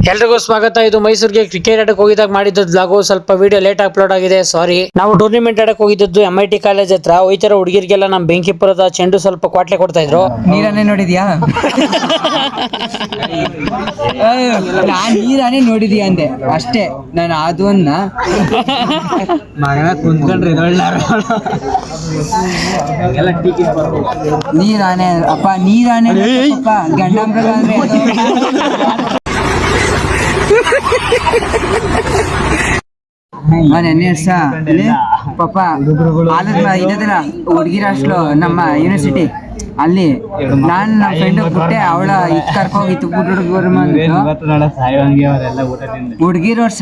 ಎಲ್ರಿಗೂ ಸ್ವಾಗತ. ಇದು ಮೈಸೂರಿಗೆ ಕ್ರಿಕೆಟ್ ಆಡಕ್ಕೆ ಹೋಗಿದಾಗ ಮಾಡಿದ್ದು ಬ್ಲಾಗು. ಸ್ವಲ್ಪ ವಿಡಿಯೋ ಲೇಟ್ ಅಪ್ಲೋಡ್ ಆಗಿದೆ, ಸಾರಿ. ನಾವು ಟೂರ್ನಿಮೆಂಟ್ ಆಡಕ್ಕೆ ಹೋಗಿದ್ದು MIT ಕಾಲೇಜ್ ಹತ್ರ. ಹೋಯ್ತಾರ ಹುಡುಗಿರಿಗೆಲ್ಲ ನಮ್ಮ ಬೆಂಕಿಪುರದ ಚೆಂಡು ಸ್ವಲ್ಪ ಕ್ವಾಟ್ಲೆ ಕೊಡ್ತಾ ಇದ್ರು. ನೀರನ್ನೇ ನೋಡಿದ್ಯಾ? ನಾನ್ ನೀರನ್ನೇ ನೋಡಿದ್ಯಾ ಅಂದೆ ಅಷ್ಟೇ. ನಾನು ಅದು ಅನ್ನ ಮಗನ ಕುಂತ್ಕೊಂಡ್ರೆ ನೀರಾನೆ ಅಪ್ಪ, ನೀರಾನೆ ಗಂಡಾಮೃಗ ಅಂದ್ರೆ ಪಾಪ ಇದಲ್ಲ ಹುಡುಗಿರ ಹಾಸ್ಟ್ಲು ನಮ್ಮ ಯೂನಿವರ್ಸಿಟಿ ಅಲ್ಲಿ. ನಾನು ನಮ್ಮ ಫ್ರೆಂಡ್ ಬಿಟ್ಟೆ, ಅವಳ ಕರ್ಕೋಗಿತ್ತು ಹುಡುಗಿರ ವರ್ಷ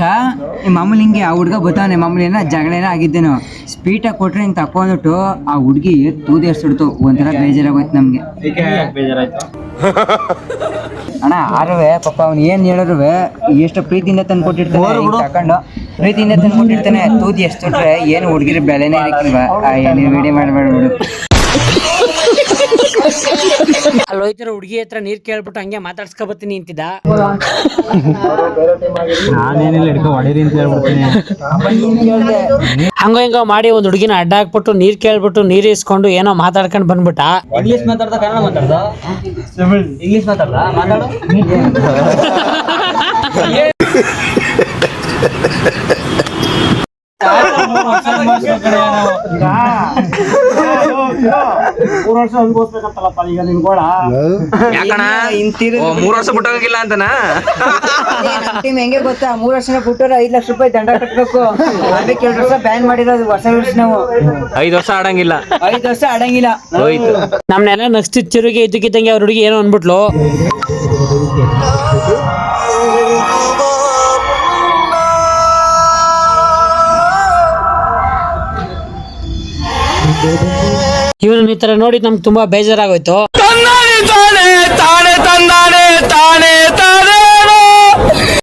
ಮಾಮೂಲಿ ಹಿಂಗೆ. ಆ ಹುಡ್ಗ ಬತ್ತಾನೆ ಮಾಮೂಲಿ ಏನೋ ಜಗಳೇನ ಆಗಿದ್ದೇನೋ, ಸ್ಪೀಟಾಗಿ ಕೊಟ್ರೆ ಹಿಂಗೆ ತಕೊಂಡ್ಬಿಟ್ಟು ಆ ಹುಡುಗಿ ತೂದೇರ್ಸಿಡ್ತು. ಒಂಥರ ಬೇಜಾರಾಗೋಯ್ತು ನಮ್ಗೆ. ಅಣ್ಣ ಆರುವೆ ಪಾಪ ಅವ್ನು ಏನ್ ಹೇಳಿರುವೆ ಎಷ್ಟು ಪ್ರೀತಿಯಿಂದ ತಂದು ಕೊಟ್ಟಿರ್ತಾನೆ, ತಕೊಂಡು ಪ್ರೀತಿಯಿಂದ ತಂದು ಕೊಟ್ಟಿರ್ತಾನೆ. ತೂದಿ ಎಷ್ಟಿಟ್ರೆ ಏನು ಹುಡುಗಿರ ಬೆಲೆನೇ ಇರಕ್ಕಿಲ್ವಾ? ನೀವು ವಿಡಿಯೋ ಮಾಡ್ಬಿಡು. ಅಲ್ಲಿ ಹೋಯ್ತಾರ ಹುಡುಗಿ ಹತ್ರ ನೀರ್ ಕೇಳ್ಬಿಟ್ಟು ಹಂಗೆ ಮಾತಾಡ್ಸ್ಕೊಬತ್ತೀನಿ ಅಂತಿದ್ದ. ಹಂಗ ಹಿಂಗ ಮಾಡಿ ಒಂದ್ ಹುಡುಗಿನ ಅಡ್ಡ ಹಾಕ್ಬಿಟ್ಟು ನೀರ್ ಕೇಳ್ಬಿಟ್ಟು ನೀರ್ ಇಸ್ಕೊಂಡು ಏನೋ ಮಾತಾಡ್ಕೊಂಡ್ ಬಂದ್ಬಿಟ್ಟ. ಇಂಗ್ಲಿಷ್ ಮಾತಾಡ್ದ ಕನ್ನಡ ಮಾತಾಡ್ದ? ಇಂಗ್ಲಿಷ್ ಮಾತಾಡ್ದ ಮಾತಾಡು. ವರ್ಷ ಅನ್ಬೋಸ್ಬೇಕಂತಲ್ಲಪ್ಪ ಈಗ ನಿನ್ ಗೋಳ. ಯಾಕಣ 3 ವರ್ಷ ಬಿಟ್ಟೋಗಿಲ್ಲ ಅಂತನ? ಹೆಂಗೆ ಗೊತ್ತಾ, 3 ವರ್ಷನ ಬಿಟ್ಟರೆ 5 ಲಕ್ಷ ರೂಪಾಯಿ ದಂಡ ಕಟ್ಟಬೇಕು. ಅದಕ್ಕೆ 2 ವರ್ಷ ಬ್ಯಾನ್ ಮಾಡಿರೋದು. ಹೊಸ ವರ್ಷ ನಾವು 5 ವರ್ಷ ಆಡಂಗಿಲ್ಲ, 5 ವರ್ಷ ಆಡಂಗಿಲ್ಲ. ಹೋಯ್ತು. ನಮ್ನೆಲ್ಲ ನಗ್ಸ್ತಿದ್ ಚಿರುಗೆ ಇದ್ದಕ್ಕಿದ್ದಂಗೆ ಅವ್ರ ಹುಡುಗಿ ಏನೋ ಅನ್ಬಿಟ್ಲು. ಇವನು ಈ ತರ ನೋಡಿ ನಮ್ಗೆ ತುಂಬಾ ಬೇಜಾರಾಗೋಯ್ತು.